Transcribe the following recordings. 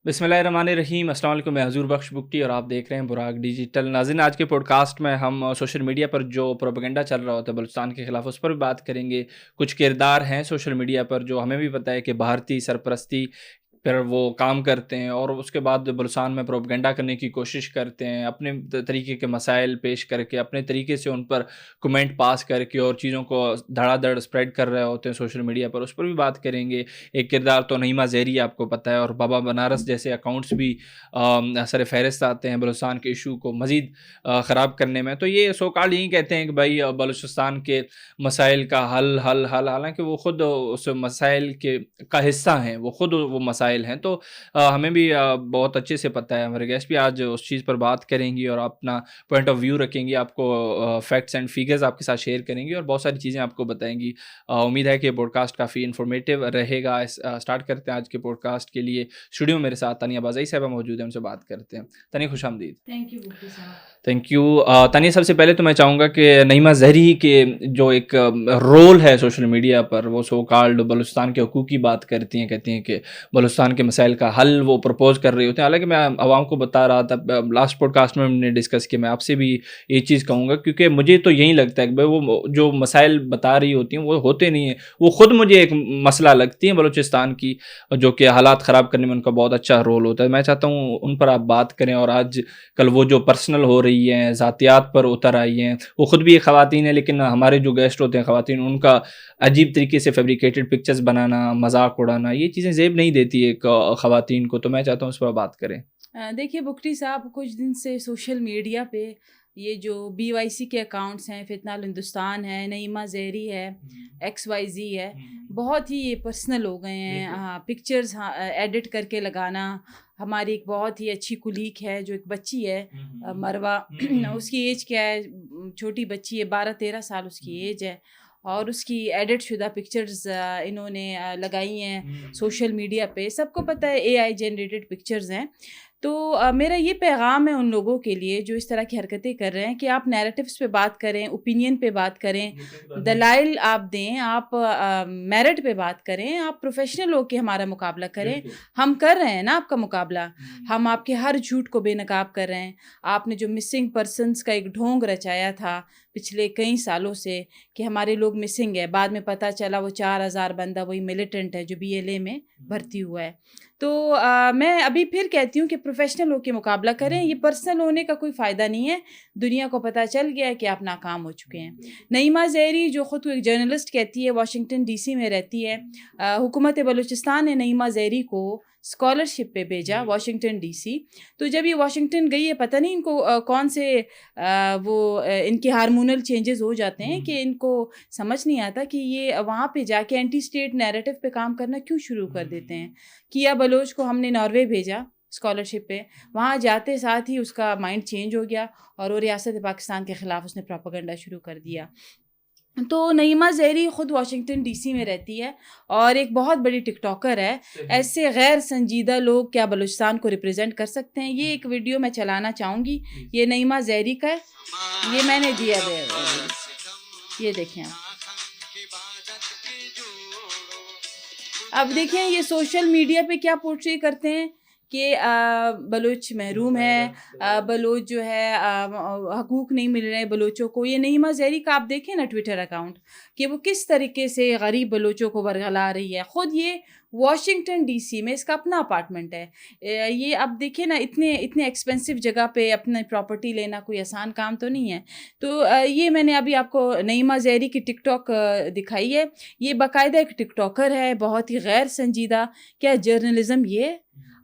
بسم اللہ الرحمن الرحیم، السلام علیکم، میں حضور بخش بگٹی اور آپ دیکھ رہے ہیں براق ڈیجیٹل۔ ناظرین، آج کے پوڈ کاسٹ میں ہم سوشل میڈیا پر جو پروپیگنڈا چل رہا ہوتا ہے بلوچستان کے خلاف، اس پر بھی بات کریں گے۔ کچھ کردار ہیں سوشل میڈیا پر جو ہمیں بھی پتہ ہے کہ بھارتی سرپرستی پر وہ کام کرتے ہیں اور اس کے بعد بلوچستان میں پروپیگنڈا کرنے کی کوشش کرتے ہیں، اپنے طریقے کے مسائل پیش کر کے، اپنے طریقے سے ان پر کمنٹ پاس کر کے اور چیزوں کو دھڑا دھڑ اسپریڈ کر رہے ہوتے ہیں سوشل میڈیا پر۔ اس پر بھی بات کریں گے۔ ایک کردار تو نعیمہ زہری آپ کو پتہ ہے، اور بابا بنارس جیسے اکاؤنٹس بھی سر فہرست آتے ہیں بلوچستان کے ایشو کو مزید خراب کرنے میں۔ تو یہ سو کال یہی کہتے ہیں کہ بھائی بلوچستان کے مسائل کا حل حالانکہ وہ خود اس مسائل کا حصہ ہیں، وہ خود وہ مسائل ہیں۔ تو ہمیں بھی بہت اچھے سے پتہ ہے، ہمارے گیسٹ بھی آج اس چیز پر بات کریں گی اور اپنا پوائنٹ آف ویو رکھیں گی، آپ کو فیکٹس اینڈ فیگرز آپ کے ساتھ شیئر کریں گی اور بہت ساری چیزیں آپ کو بتائیں گی۔ امید ہے کہ پوڈ کاسٹ کافی انفارمیٹیو رہے گا۔ اسٹارٹ کرتے ہیں آج کے پوڈ کاسٹ کے لیے۔ اسٹوڈیو میں میرے ساتھ تانیہ بازائی صاحبہ موجود ہیں، ان سے بات کرتے ہیں۔ تانیہ، خوش آمدید۔ تھینک یو بھٹی صاحب۔ Thank you. تانیہ، سب سے پہلے تو میں چاہوں گا کہ نعیمہ زہری کے جو ایک رول ہے سوشل میڈیا پر، وہ سو کالڈ بلوچستان کے حقوق کی بات کرتی ہیں، کہتی ہیں کہ بلوچستان کے مسائل کا حل وہ پرپوز کر رہے ہوتے ہیں۔ حالانکہ میں عوام کو بتا رہا تھا لاسٹ پوڈ کاسٹ میں ہم نے ڈسکس کیا، میں آپ سے بھی یہ چیز کہوں گا، کیونکہ مجھے تو یہی لگتا ہے کہ وہ جو مسائل بتا رہی ہوتی ہیں وہ ہوتے نہیں ہیں۔ وہ خود مجھے ایک مسئلہ لگتی ہیں بلوچستان کی، جو کہ حالات خراب کرنے میں ان کا بہت اچھا رول ہوتا ہے۔ میں چاہتا ہوں ان پر آپ بات کریں، اور آج کل وہ جو پرسنل ہو رہی ہیں، ذاتیات پر اتر آئی ہیں، وہ خود بھی ایک خواتین ہیں، لیکن ہمارے جو گیسٹ ہوتے ہیں خواتین، ان کا عجیب طریقے سے فیبریکیٹڈ پکچرز بنانا، مذاق اڑانا، یہ چیزیں زیب نہیں دیتی ایک خواتین کو۔ تو میں چاہتا ہوں اس پر بات کریں۔ دیکھیے بھٹی صاحب، کچھ دن سے سوشل میڈیا پہ یہ جو BYC کے اکاؤنٹس ہیں، فتنہ الہندوستان ہے، نعیمہ زہری ہے، XYZ ہے، بہت ہی یہ پرسنل ہو گئے ہیں۔ پکچرز ایڈٹ کر کے لگانا۔ ہماری ایک بہت ہی اچھی کولیگ ہے، جو ایک بچی ہے مروہ، اس کی ایج کیا ہے، چھوٹی بچی ہے، 12-13 سال اس کی ایج ہے، اور اس کی ایڈٹ شدہ پکچرز انہوں نے لگائی ہیں سوشل میڈیا پہ۔ سب کو پتہ ہے AI جنریٹڈ پکچرز ہیں۔ تو میرا یہ پیغام ہے ان لوگوں کے لیے جو اس طرح کی حرکتیں کر رہے ہیں کہ آپ نیریٹیوز پہ بات کریں، اوپینین پہ بات کریں، دلائل آپ دیں، آپ میرٹ پہ بات کریں، آپ پروفیشنل ہو کے ہمارا مقابلہ کریں۔ ہم کر رہے ہیں نا آپ کا مقابلہ، ہم آپ کے ہر جھوٹ کو بے نقاب کر رہے ہیں۔ آپ نے جو مسنگ پرسنس کا ایک ڈھونگ رچایا تھا پچھلے کئی سالوں سے کہ ہمارے لوگ مسنگ ہے، بعد میں پتہ چلا وہ 4000 بندہ وہی ملیٹنٹ ہے جو BLA میں بھرتی ہوا ہے۔ تو میں ابھی پھر کہتی ہوں کہ پروفیشنل ہو کے مقابلہ کریں، یہ پرسنل ہونے کا کوئی فائدہ نہیں ہے۔ دنیا کو پتہ چل گیا ہے کہ آپ ناکام ہو چکے ہیں۔ نعیمہ زہری جو خود کو ایک جرنلسٹ کہتی ہے، واشنگٹن DC میں رہتی ہے۔ حکومت بلوچستان نے نعیمہ زہری کو اسکالرشپ پہ بھیجا واشنگٹن DC۔ تو جب یہ واشنگٹن گئی ہے، پتہ نہیں ان کو کون سے ان کے ہارمونل چینجز ہو جاتے ہیں کہ ان کو سمجھ نہیں آتا کہ یہ وہاں پہ جا کے اینٹی اسٹیٹ نیریٹو پہ کام کرنا کیوں شروع کر دیتے ہیں۔ کیا بلوچ کو ہم نے ناروے بھیجا اسکالرشپ پہ، وہاں جاتے ساتھ ہی اس کا مائنڈ چینج ہو گیا اور وہ ریاست پاکستان کے خلاف اس نے پروپیگنڈا شروع کر دیا۔ تو نعیمہ زہری خود واشنگٹن DC میں رہتی ہے اور ایک بہت بڑی ٹک ٹاکر ہے۔ ایسے غیر سنجیدہ لوگ کیا بلوچستان کو ریپرزینٹ کر سکتے ہیں؟ یہ ایک ویڈیو میں چلانا چاہوں گی، یہ نعیمہ زہری کا ہے، یہ میں نے دیا ہے، یہ دیکھیں آپ۔ اب دیکھیں یہ سوشل میڈیا پہ کیا پورٹری کرتے ہیں کہ بلوچ محروم ہے، بلوچ جو ہے حقوق نہیں مل رہے بلوچوں کو۔ یہ نعیمہ زہری کا آپ دیکھیں نا ٹویٹر اکاؤنٹ کہ وہ کس طریقے سے غریب بلوچوں کو ورگلا رہی ہے۔ خود یہ واشنگٹن DC میں اس کا اپنا اپارٹمنٹ ہے۔ یہ اب دیکھیں نا، اتنے ایکسپینسو جگہ پہ اپنے پراپرٹی لینا کوئی آسان کام تو نہیں ہے۔ تو یہ میں نے ابھی آپ کو نعیمہ زہری کی ٹک ٹاک دکھائی ہے۔ یہ باقاعدہ ایک ٹک ٹاکر ہے، بہت ہی غیر سنجیدہ۔ کیا جرنلزم یہ؟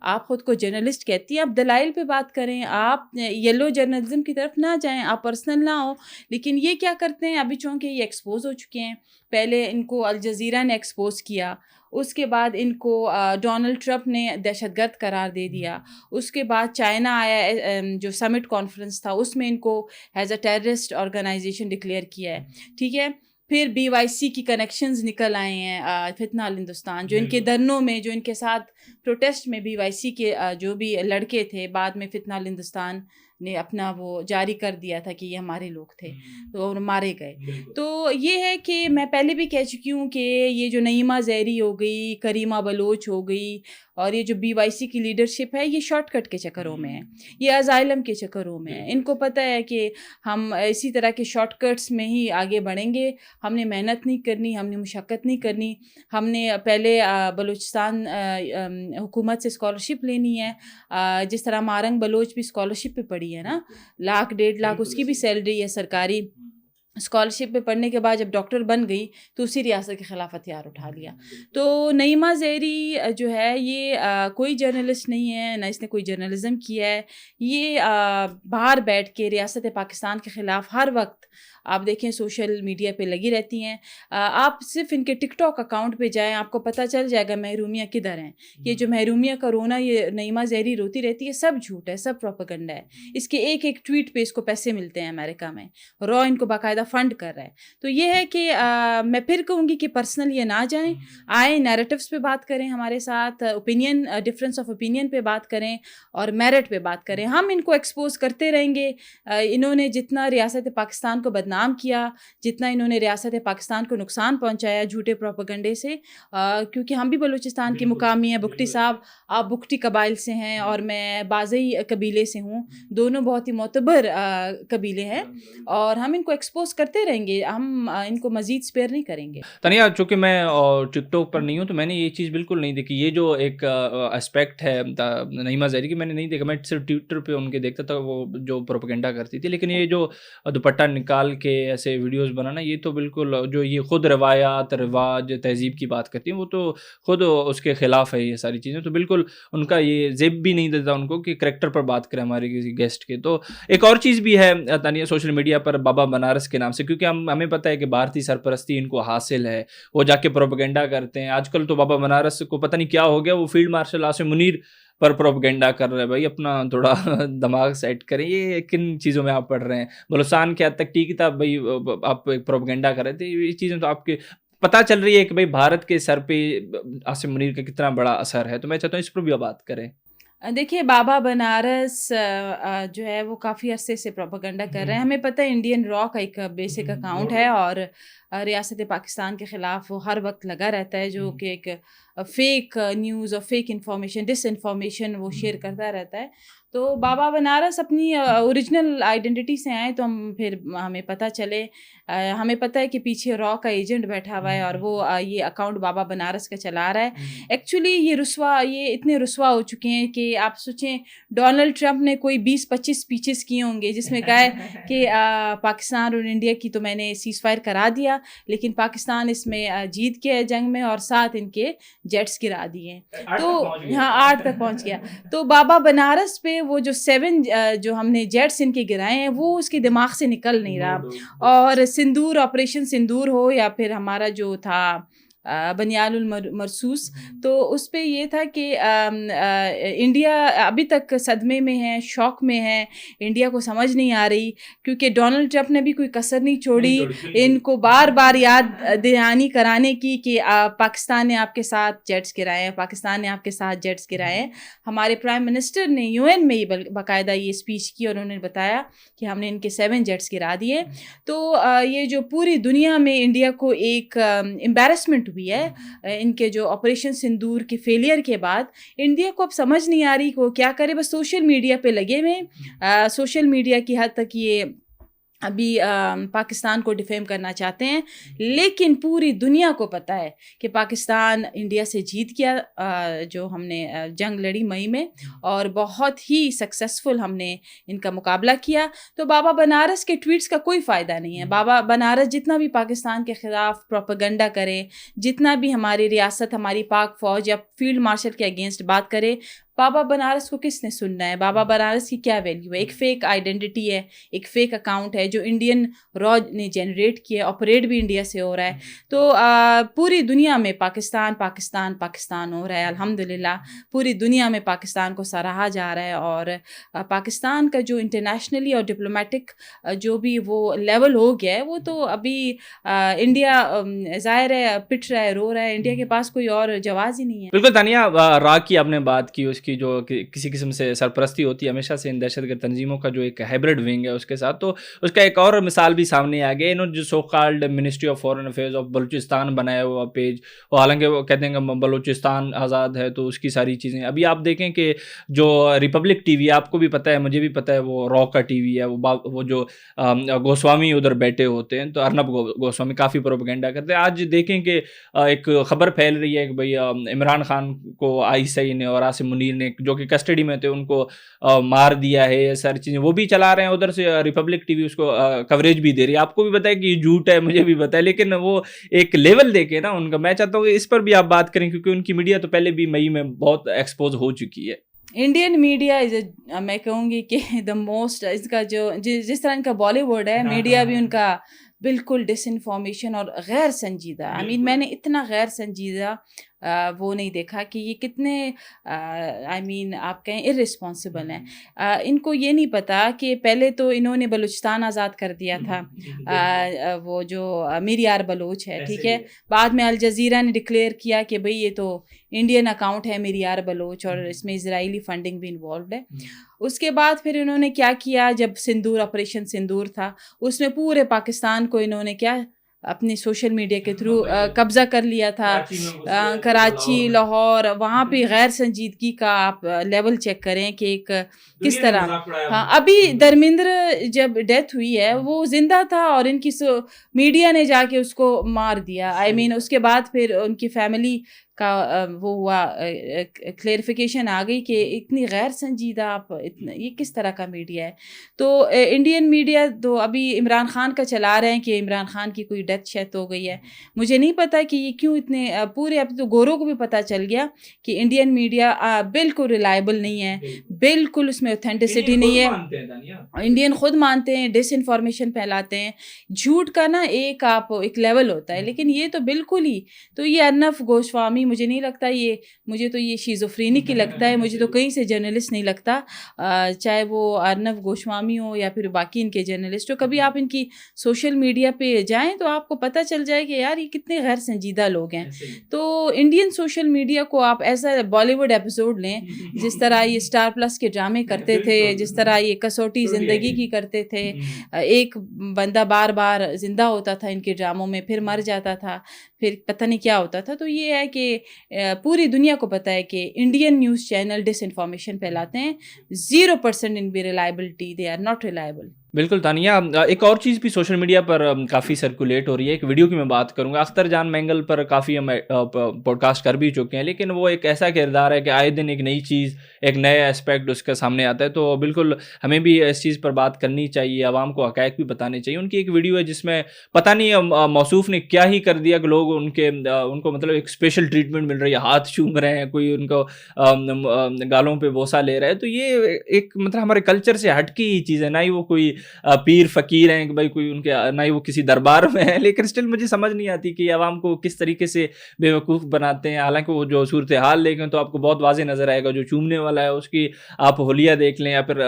آپ خود کو جرنلسٹ کہتی ہیں، آپ دلائل پہ بات کریں، آپ یلو جرنلزم کی طرف نہ جائیں، آپ پرسنل نہ ہو۔ لیکن یہ کیا کرتے ہیں ابھی، چونکہ یہ ایکسپوز ہو چکے ہیں، پہلے ان کو الجزیرہ نے ایکسپوز کیا، اس کے بعد ان کو ڈونلڈ ٹرمپ نے دہشت گرد قرار دے دیا، اس کے بعد چائنا آیا، جو سمٹ کانفرنس تھا اس میں ان کو as a terrorist organisation declare کیا ہے، ٹھیک ہے۔ پھر BYC کی کنیکشنز نکل آئے ہیں، فتنہ الہندوستان جو ان کے دھرنوں میں، جو ان کے ساتھ پروٹیسٹ میں BYC کے جو بھی لڑکے تھے، بعد میں فتنہ الہندوستان نے اپنا وہ جاری کر دیا تھا کہ یہ ہمارے لوگ تھے تو مارے گئے۔ تو یہ ہے کہ میں پہلے بھی کہہ چکی ہوں کہ یہ جو نعیمہ زہری ہو گئی، کریمہ بلوچ ہو گئی، اور یہ جو BYC کی لیڈرشپ ہے یہ شارٹ کٹ کے چکروں میں ہے, یہ ازائلم کے چکروں میں ہے. ان کو پتہ ہے کہ ہم اسی طرح کے شارٹ کٹس میں ہی آگے بڑھیں گے, ہم نے محنت نہیں کرنی, ہم نے مشقت نہیں کرنی. ہم نے پہلے بلوچستان حکومت سے اسکالرشپ لینی ہے, جس طرح مارنگ بلوچ بھی اسکالرشپ پہ پڑھی ہے نا, 1 لاکھ 1.5 لاکھ اس کی بھی سیلری ہے سرکاری. اسکالرشپ پہ پڑھنے کے بعد جب ڈاکٹر بن گئی تو اسی ریاست کے خلاف ہتھیار اٹھا لیا. تو نعیمہ زہری جو ہے یہ کوئی جرنلسٹ نہیں ہے, نہ اس نے کوئی جرنلزم کیا ہے. یہ باہر بیٹھ کے ریاست پاکستان کے خلاف ہر وقت آپ دیکھیں سوشل میڈیا پہ لگی رہتی ہیں. آپ صرف ان کے ٹک ٹاک اکاؤنٹ پہ جائیں, آپ کو پتہ چل جائے گا محرومیہ کدھر ہیں. یہ جو محرومیہ کا رونا یہ نعیمہ زہری روتی رہتی ہے, سب جھوٹ ہے, سب پروپیگنڈا ہے. اس کے ایک ایک ٹویٹ پہ اس کو پیسے ملتے ہیں امریکہ میں, را ان کو باقاعدہ فنڈ کر رہا ہے. تو یہ ہے کہ میں پھر کہوں گی کہ پرسنل یہ نہ جائیں, آئیں نیریٹیوز پہ بات کریں ہمارے ساتھ, اوپینین ڈفرینس آف اوپینین پہ بات کریں اور میرٹ پہ بات کریں. ہم ان کو ایکسپوز کرتے رہیں گے. انہوں نے جتنا ریاست پاکستان کو بدنام کیا, جتنا انہوں نے ریاست پاکستان کو نقصان پہنچایا جھوٹے پروپیگنڈے سے, کیونکہ ہم بھی بلوچستان کے مقامی ہیں. بگٹی صاحب آپ بگٹی قبائل سے ہیں اور میں بازئی قبیلے سے ہوں, دونوں بہت ہی معتبر قبیلے ہیں, اور ہم ان کو ایکسپوز کرتے رہیں گے, ہم ان کو مزید سپیئر نہیں کریں گے. تنیا, چونکہ میں ٹک ٹاک پر نہیں ہوں تو میں نے یہ چیز بالکل نہیں دیکھی. یہ جو ایک اسپیکٹ ہے نعیمہ زہری کی میں نے نہیں دیکھا. میں صرف ٹویٹر پہ ان کے دیکھتا تھا وہ جو پروپیگنڈا کرتی تھی. لیکن یہ جو دوپٹہ نکال کے ایسے ویڈیوز بنانا, یہ تو بالکل جو یہ خود روایات رواج تہذیب کی بات کرتی ہیں وہ تو خود اس کے خلاف ہے یہ ساری چیزیں. تو بالکل ان کا یہ زیب بھی نہیں دیتا ان کو کہ کریکٹر پر بات کریں ہمارے کسی گیسٹ کے. تو ایک اور چیز بھی ہے تانیہ سوشل میڈیا پر بابا بنارس کے نام سے, کیونکہ ہمیں پتہ ہے کہ بھارتی سرپرستی ان کو حاصل ہے, وہ جا کے پروپیگنڈا کرتے ہیں. آج کل تو بابا بنارس کو پتہ نہیں کیا ہو گیا, وہ فیلڈ مارشل عاصم منیر پر پروپیگنڈا کر رہے ہیں. بھائی اپنا تھوڑا دماغ سیٹ کریں. یہ کن چیزوں میں آپ پڑھ رہے ہیں؟ بلوچستان کے حد تک ٹھیک تھا بھائی, آپ پروپیگنڈا کر رہے تھے. یہ چیزیں تو آپ کے پتہ چل رہی ہے کہ بھائی بھارت کے سر پہ عاصم منیر کا کتنا بڑا اثر ہے. تو میں چاہتا ہوں اس پر بھی بات کریں. دیکھیے بابا بنارس جو ہے وہ کافی عرصے سے پروپیگنڈا کر رہے ہیں. ہمیں پتہ ہے انڈین را کا ایک بیسک اکاؤنٹ ہے اور ریاست پاکستان کے خلاف وہ ہر وقت لگا رہتا ہے, جو کہ ایک فیک نیوز اور فیک انفارمیشن ڈس انفارمیشن وہ شیئر کرتا رہتا ہے. تو بابا بنارس اپنی اوریجنل آئیڈینٹی سے آئیں تو ہم پھر ہمیں پتہ چلے. ہمیں پتہ ہے کہ پیچھے را کا ایجنٹ بیٹھا ہوا ہے اور وہ یہ اکاؤنٹ بابا بنارس کا چلا رہا ہے. ایکچولی یہ اتنے رسوا ہو چکے ہیں کہ آپ سوچیں ڈونلڈ ٹرمپ نے کوئی 20-25 اسپیچز کیے ہوں گے جس میں کہا ہے کہ پاکستان اور انڈیا کی تو میں نے سیز فائر کرا دیا, لیکن پاکستان اس میں جیت کے جنگ میں اور 7 ان کے جیٹس گرا دیے ہیں. تو ہاں 8 تک پہنچ گیا. تو بابا بنارس پہ وہ جو 7 جو ہم نے جیٹس ان کے گرائے ہیں وہ اس کے دماغ سے نکل نہیں رہا. اور سندور آپریشن سندور ہو یا پھر ہمارا جو تھا بنیال المرسوس, تو اس پہ یہ تھا کہ انڈیا ابھی تک صدمے میں ہے, شوق میں ہے. انڈیا کو سمجھ نہیں آ رہی کیونکہ ڈونلڈ ٹرمپ نے بھی کوئی کسر نہیں چھوڑی ان کو بار بار یاد دہانی کرانے کی کہ پاکستان نے آپ کے ساتھ جیٹس گرائے ہیں, پاکستان نے آپ کے ساتھ جیٹس گرائے ہیں. ہمارے پرائم منسٹر نے UN میں ہی باقاعدہ یہ اسپیچ کی اور انہوں نے بتایا کہ ہم نے ان کے 7 جیٹس گرا دیے. تو یہ جو پوری دنیا میں انڈیا کو ایک امبیرسمنٹ بھی ہے ان کے جو آپریشن سندور کے فیلئر کے بعد, انڈیا کو اب سمجھ نہیں آ رہی وہ کیا کرے. بس سوشل میڈیا پہ لگے ہوئے, سوشل میڈیا کی حد تک یہ ابھی پاکستان کو ڈیفیم کرنا چاہتے ہیں, لیکن پوری دنیا کو پتہ ہے کہ پاکستان انڈیا سے جیت گیا. جو ہم نے جنگ لڑی مئی میں اور بہت ہی سکسیسفل ہم نے ان کا مقابلہ کیا. تو بابا بنارس کے ٹویٹس کا کوئی فائدہ نہیں ہے. بابا بنارس جتنا بھی پاکستان کے خلاف پروپیگنڈا کرے, جتنا بھی ہماری ریاست ہماری پاک فوج یا فیلڈ مارشل کے اگینسٹ بات کرے, بابا بنارس کو کس نے سننا ہے؟ بابا بنارس کی کیا ویلیو ہے؟ ایک فیک آئیڈینٹی ہے, ایک فیک اکاؤنٹ ہے جو انڈین را نے جنریٹ کیا, آپریٹ بھی انڈیا سے ہو رہا ہے. تو پوری دنیا میں پاکستان پاکستان پاکستان ہو رہا ہے. الحمدللہ پوری دنیا میں پاکستان کو سراہا جا رہا ہے, اور پاکستان کا جو انٹرنیشنلی اور ڈپلومیٹک جو بھی وہ لیول ہو گیا ہے وہ تو ابھی انڈیا ظاہر ہے پٹ رہا ہے, رو رہا ہے. انڈیا کے پاس کوئی اور جواز ہی نہیں ہے. بالکل تانیہ, را کی آپ نے بات کی, اس کی جو کسی قسم سے سرپرستی ہوتی ہے ہمیشہ سے ان دہشت گرد تنظیموں کا جو ایک ہائبرڈ ونگ ہے اس کے ساتھ، تو اس کا ایک اور مثال بھی سامنے آ گیا. انہوں نے جو so called ministry of foreign affairs of Balochistan بنایا ہوا پیج، اور حالانکہ وہ کہتے ہیں کہ بلوچستان آزاد ہے تو اس کی ساری چیزیں. ابھی آپ دیکھیں کہ جو ریپبلک ٹی وی، آپ کو بھی پتہ ہے مجھے بھی پتہ ہے، وہ را کا ٹی وی ہے، وہ جو گوسوامی ادھر بیٹھے ہوتے ہیں، تو ارنب گوسوامی کافی پروپیگنڈا کرتے ہیں. آج دیکھیں کہ ایک خبر پھیل رہی ہے کہ بھئی عمران خان کو ISI نے اور عاصم منیر نے جو کہ کسٹڈی میں تھے ان کو مار دیا ہے. یہ ساری چیزیں وہ بھی چلا رہے ہیں ادھر سے، ریپبلک ٹی وی اس کو کوریج بھی دے رہی ہے. آپ کو بھی پتہ ہے کہ یہ جھوٹ ہے، مجھے بھی پتہ ہے، لیکن وہ ایک لیول دیکھے نا ان کا. میں چاہتا ہوں کہ اس پر بھی آپ بات کریں کیونکہ ان کی میڈیا تو پہلے بھی مئی میں بہت ایکسپوز ہو چکی ہے. انڈین میڈیا میں کہوں گی کہ دا موسٹ، اس کا جو جس طرح ان کا بالی ووڈ ہے، میڈیا بھی ان کا بالکل ڈس انفارمیشن اور غیر سنجیدہ. میں نے اتنا غیر سنجیدہ وہ نہیں دیکھا کہ یہ کتنے آپ کہیں ارسپانسبل ہیں. ان کو یہ نہیں پتا کہ پہلے تو انہوں نے بلوچستان آزاد کر دیا تھا، وہ جو میر یار بلوچ ہے، ٹھیک ہے. بعد میں الجزیرہ نے ڈکلیئر کیا کہ بھئی یہ تو انڈین اکاؤنٹ ہے میر یار بلوچ، اور اس میں اسرائیلی فنڈنگ بھی انوالوڈ ہے. اس کے بعد پھر انہوں نے کیا کیا، جب سندور آپریشن سندور تھا اس میں پورے پاکستان کو انہوں نے کیا اپنی سوشل میڈیا کے تھرو قبضہ کر لیا تھا. کراچی، لاہور، وہاں پہ غیر سنجیدگی کا آپ لیول چیک کریں کہ ایک کس طرح. ہاں، ابھی دھرمیندر جب ڈیتھ ہوئی ہے وہ زندہ تھا اور ان کی میڈیا نے جا کے اس کو مار دیا. اس کے بعد پھر ان کی فیملی کا وہ ہوا، کلیئرفیکیشن آ گئی کہ اتنی غیر سنجیدہ آپ یہ کس طرح کا میڈیا ہے. تو انڈین میڈیا تو ابھی عمران خان کا چلا رہے ہیں کہ عمران خان کی کوئی ڈیتھ شیت ہو گئی ہے. مجھے نہیں پتا کہ یہ کیوں اتنے پورے، اب تو گوروں کو بھی پتہ چل گیا کہ انڈین میڈیا بالکل ریلائبل نہیں ہے، بالکل اس میں اوتھینٹسٹی نہیں ہے. انڈین خود مانتے ہیں، ڈس انفارمیشن پھیلاتے ہیں. جھوٹ کا نا ایک لیول ہوتا ہے، لیکن یہ تو بالکل ہی. تو یہ ارنب گوسوامی مجھے نہیں لگتا، مجھے تو یہ شیزوفرینک ہی لگتا ہے. مجھے تو کہیں سے جرنلسٹ نہیں لگتا، چاہے وہ ارنب گوسوامی ہو یا پھر باقی ان کے جرنلسٹ ہو. کبھی آپ ان کی سوشل میڈیا پہ جائیں تو آپ کو پتہ چل جائے کہ یار یہ کتنے غیر سنجیدہ لوگ ہیں. تو انڈین سوشل میڈیا کو آپ ایسا بالی ووڈ ایپیسوڈ لیں، جس طرح یہ اسٹار پلس کے ڈرامے کرتے تھے، جس طرح یہ کسوٹی زندگی کی کرتے تھے. ایک بندہ بار بار زندہ ہوتا تھا ان کے ڈراموں میں، پھر مر جاتا تھا، پھر پتہ نہیں کیا ہوتا تھا. تو یہ ہے کہ پوری دنیا کو پتہ ہے کہ Indian news channel disinformation پھیلاتے ہیں. 0% ان بھی reliability, they are not reliable. بالکل تانیہ، ایک اور چیز بھی سوشل میڈیا پر کافی سرکولیٹ ہو رہی ہے. ایک ویڈیو کی میں بات کروں گا. اختر جان مینگل پر کافی ہم پوڈ کاسٹ کر بھی چکے ہیں، لیکن وہ ایک ایسا کردار ہے کہ آئے دن ایک نئی چیز، ایک نیا اسپیکٹ اس کے سامنے آتا ہے. تو بالکل ہمیں بھی اس چیز پر بات کرنی چاہیے، عوام کو حقائق بھی بتانے چاہیے. ان کی ایک ویڈیو ہے جس میں پتہ نہیں موصوف نے کیا ہی کر دیا کہ لوگ ان کو مطلب ایک اسپیشل ٹریٹمنٹ مل رہی ہے، ہاتھ چوم رہے ہیں، کوئی ان کو گالوں پہ بوسہ لے رہا ہے. تو یہ ایک مطلب ہمارے کلچر سے ہٹ کی چیز ہے. نہ ہی وہ کوئی پیر فقیر ہیں کہ بھائی کوئی ان کے، نہ ہی وہ کسی دربار میں ہیں، لیکن اسٹل مجھے سمجھ نہیں آتی کہ عوام کو کس طریقے سے بے وقوف بناتے ہیں. حالانکہ وہ جو صورتحال دیکھیں تو آپ کو بہت واضح نظر آئے گا. جو چومنے والا ہے اس کی آپ حلیہ دیکھ لیں یا پھر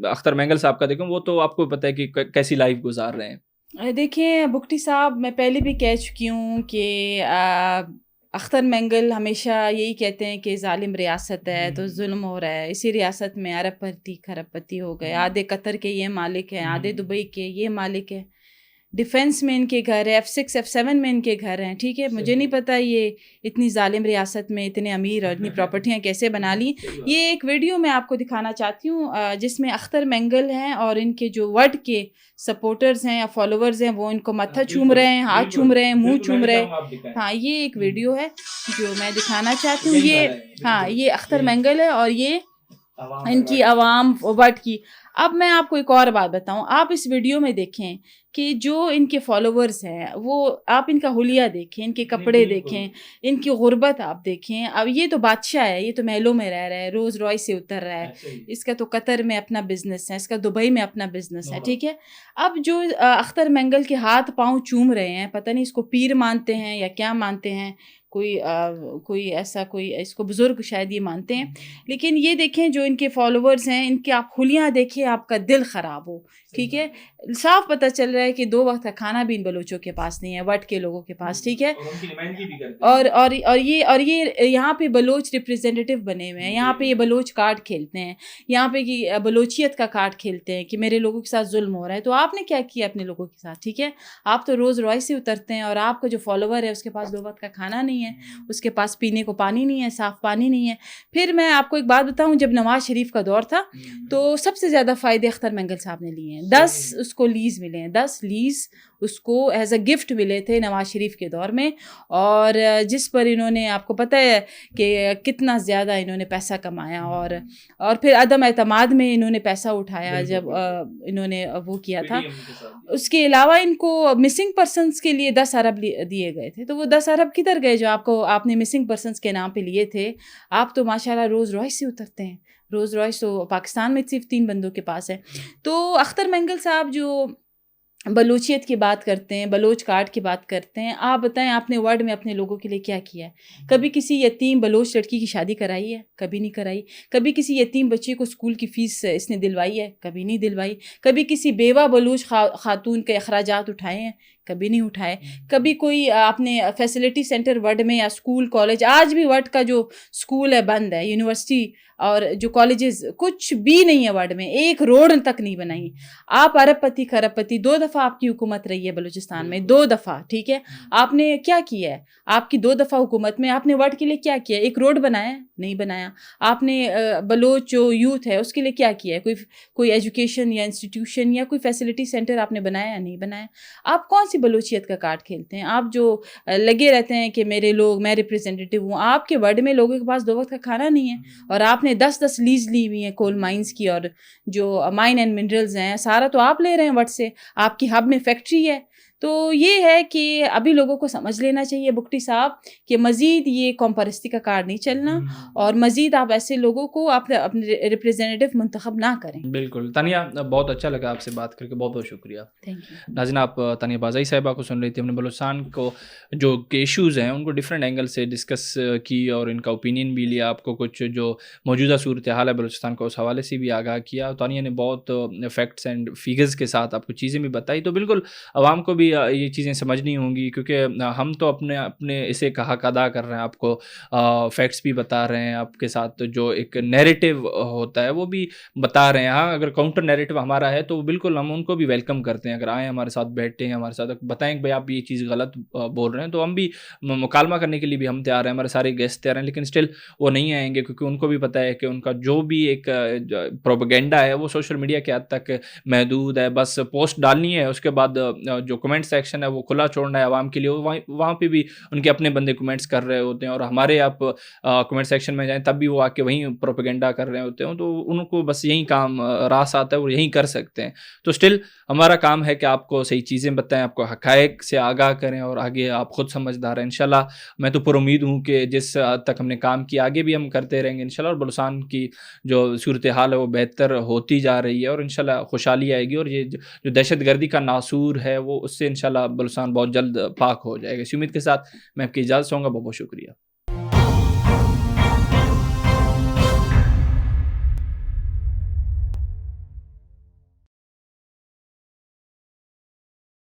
اختر مینگل صاحب کا دیکھیں، وہ تو آپ کو پتہ ہے کہ کیسی لائف گزار رہے ہیں. دیکھیں بگٹی صاحب، میں پہلے بھی کہہ چکی ہوں کہ اختر مینگل ہمیشہ یہی کہتے ہیں کہ ظالم ریاست ہے تو ظلم ہو رہا ہے. اسی ریاست میں ارب پتی کھرب پتی ہو گئے. آدھے قطر کے یہ مالک ہیں، آدھے دبئی کے یہ مالک ہیں. ڈیفنس میں ان کے گھر ہے، F6 F7 میں ان کے گھر ہیں. ٹھیک ہے، مجھے نہیں پتہ یہ اتنی ظالم ریاست میں اتنے امیر اور اتنی پراپرٹیاں کیسے بنا لی. یہ ایک ویڈیو میں آپ کو دکھانا چاہتی ہوں جس میں اختر مینگل ہیں اور ان کے جو ورڈ کے سپورٹرز ہیں یا فالوورز ہیں وہ ان کو متھا چوم رہے ہیں، ہاتھ چوم رہے ہیں، منہ چوم رہے ہیں. ہاں، یہ ایک ویڈیو ہے جو میں دکھانا چاہتی ہوں. یہ اختر مینگل ہے اور یہ ان کی عوام ورڈ کی. اب میں آپ کو ایک اور بات بتاؤں. آپ اس ویڈیو میں دیکھیں کہ جو ان کے فالوورز ہیں وہ، آپ ان کا حلیہ دیکھیں، ان کے کپڑے دیکھیں، ان کی غربت آپ دیکھیں. اب یہ تو بادشاہ ہے، یہ تو محلوں میں رہ رہا ہے، روز رائس سے اتر رہا ہے. اس کا تو قطر میں اپنا بزنس ہے، اس کا دبئی میں اپنا بزنس ہے. ٹھیک ہے. اب جو اختر مینگل کے ہاتھ پاؤں چوم رہے ہیں، پتہ نہیں اس کو پیر مانتے ہیں یا کیا مانتے ہیں، کوئی ایسا کوئی اس کو بزرگ شاید یہ مانتے ہیں. لیکن یہ دیکھیں جو ان کے فالوورز ہیں، ان کے آپ حلیہ دیکھیں، آپ کا دل خراب ہو ٹھیک ہے. صاف پتہ چل رہا ہے کہ 2 وقت کا کھانا بھی ان بلوچوں کے پاس نہیں ہے, وٹ کے لوگوں کے پاس, ٹھیک ہے. اور یہ یہاں پہ بلوچ ریپریزنٹیو بنے ہوئے ہیں, یہاں پہ یہ بلوچ کارڈ کھیلتے ہیں, یہاں پہ کہ بلوچیت کا کارڈ کھیلتے ہیں کہ میرے لوگوں کے ساتھ ظلم ہو رہا ہے. تو آپ نے کیا کیا اپنے لوگوں کے ساتھ, ٹھیک ہے. آپ تو روز روائے سے اترتے ہیں, اور آپ کا جو فالوور ہے اس کے پاس 2 وقت کا کھانا نہیں ہے, اس کے پاس پینے کو پانی نہیں ہے, صاف پانی نہیں ہے. پھر میں آپ کو ایک بات بتاؤں, جب نواز شریف کا دور تھا تو سب سے زیادہ فائدے اختر مینگل صاحب نے لیے ہیں. 10 اس کو لیز ملے ہیں, 10 لیز اس کو ایز اے گفٹ ملے تھے نواز شریف کے دور میں, اور جس پر انہوں نے, آپ کو پتہ ہے کہ کتنا زیادہ انہوں نے پیسہ کمایا, اور پھر عدم اعتماد میں انہوں نے پیسہ اٹھایا جب انہوں نے وہ کیا تھا. اس کے علاوہ ان کو مسنگ پرسنس کے لیے 10 ارب دیے گئے تھے. تو وہ 10 ارب کدھر گئے جو آپ نے مسنگ پرسنس کے نام پہ لیے تھے؟ آپ تو ماشاءاللہ روز رائس سے اترتے ہیں. روز رائس تو پاکستان میں صرف 3 بندوں کے پاس ہے. تو اختر مینگل صاحب جو بلوچیت کی بات کرتے ہیں, بلوچ کارڈ کی بات کرتے ہیں, آپ بتائیں آپ نے ورڈ میں اپنے لوگوں کے لیے کیا کیا ہے؟ کبھی کسی یتیم بلوچ لڑکی کی شادی کرائی ہے؟ کبھی نہیں کرائی. کبھی کسی یتیم بچے کو اسکول کی فیس اس نے دلوائی ہے؟ کبھی نہیں دلوائی. کبھی کسی بیوہ بلوچ خاتون کے اخراجات اٹھائے ہیں؟ کبھی نہیں اٹھائے. کبھی کوئی آپ نے فیسلٹی سینٹر ورڈ میں یا اسکول کالج, آج بھی ورڈ کا جو اسکول ہے بند ہے, یونیورسٹی اور جو کالجز کچھ بھی نہیں ہے ورڈ میں, ایک روڈ تک نہیں بنائی. آپ ارب پتی خرب پتی, 2 دفعہ آپ کی حکومت رہی ہے بلوچستان میں, 2 دفعہ, ٹھیک ہے. آپ نے کیا کیا ہے؟ آپ کی 2 دفعہ حکومت میں آپ نے ورڈ کے لیے کیا کیا؟ ایک روڈ بنایا؟ نہیں بنایا. آپ نے بلوچ جو یوتھ ہے اس کے لیے کیا کیا ہے؟ کوئی ایجوکیشن یا انسٹیٹیوشن یا کوئی فیسلٹی سینٹر آپ نے بنایا؟ نہیں بنایا. آپ کون سی بلوچیت کا کارڈ کھیلتے ہیں؟ آپ جو لگے رہتے ہیں کہ میرے لوگ, میں ریپریزنٹیو ہوں. آپ کے ورڈ میں لوگوں کے پاس 2 وقت کا کھانا نہیں ہے, اور آپ نے 10 لیز لی ہوئی ہیں کول مائنز کی, اور جو مائن اینڈ منرلز ہیں سارا تو آپ لے رہے ہیں ورڈ سے. آپ کی ہب میں فیکٹری ہے. تو یہ ہے کہ ابھی لوگوں کو سمجھ لینا چاہیے بگٹی صاحب کہ مزید یہ قوم پرستی کا کارڈ نہیں چلنا, اور مزید آپ ایسے لوگوں کو آپ اپنے ریپریزنٹیو منتخب نہ کریں. بالکل تانیہ, بہت اچھا لگا آپ سے بات کر کے, بہت بہت شکریہ. Thank you. ناظرین, آپ تانیہ بازائی صاحبہ کو سن رہی تھی. ہم نے بلوچستان کو جو ایشوز ہیں ان کو ڈفرینٹ اینگل سے ڈسکس کی, اور ان کا اوپینین بھی لیا. آپ کو کچھ جو موجودہ صورتحال ہے بلوچستان کو اس حوالے سے بھی آگاہ کیا. تانیہ نے بہت فیکٹس اینڈ فیگرز کے ساتھ آپ کو چیزیں بھی بتائی. تو بالکل عوام کو بھی یہ چیزیں سمجھنی ہوں گی, کیونکہ ہم تو اپنے اسے کا حق ادا کر رہے ہیں. آپ کو فیکٹس بھی بتا رہے ہیں, آپ کے ساتھ جو ایک نیریٹو ہوتا ہے وہ بھی بتا رہے ہیں. ہاں, اگر کاؤنٹر نیریٹو ہمارا ہے تو بالکل ہم ان کو بھی ویلکم کرتے ہیں. اگر آئیں ہمارے ساتھ بیٹھتے ہیں, ہمارے ساتھ بتائیں کہ بھائی آپ یہ چیز غلط بول رہے ہیں, تو ہم بھی مکالمہ کرنے کے لیے بھی ہم تیار ہیں. ہمارے سارے گیسٹ تیار ہیں, لیکن اسٹل وہ نہیں آئیں گے, کیونکہ ان کو بھی پتہ ہے کہ ان کا جو بھی ایک پروپیگنڈا ہے وہ سوشل میڈیا کے حد تک محدود ہے. بس پوسٹ ڈالنی ہے, اس کے بعد جو کمنٹ سیکشن ہے وہ کھلا چھوڑنا ہے عوام کے لیے. وہاں پہ بھی ان کے اپنے بندے کمنٹس کر رہے ہوتے ہیں, اور ہمارے آپ کمنٹ سیکشن میں جائیں تب بھی وہ آ کے وہیں پروپیگنڈا کر رہے ہوتے ہیں. تو ان کو بس یہی کام راس آتا ہے, وہ یہی کر سکتے ہیں. تو اسٹل ہمارا کام ہے کہ آپ کو صحیح چیزیں بتائیں, آپ کو حقائق سے آگاہ کریں, اور آگے آپ خود سمجھدار ہیں. انشاءاللہ میں تو پر امید ہوں کہ جس حد تک ہم نے کام کیا آگے بھی ہم کرتے رہیں گے انشاءاللہ, اور بلوچستان کی جو صورتحال ہے وہ بہتر ہوتی جا رہی ہے, اور انشاءاللہ خوشحالی آئے گی. اور یہ جو دہشت گردی کا ناسور ہے وہ اس سے انشاءاللہ بلوچستان بہت جلد پاک ہو جائے گا. اسی امید کے ساتھ میں آپ کی اجازت چاہوں گا. بہت بہت شکریہ.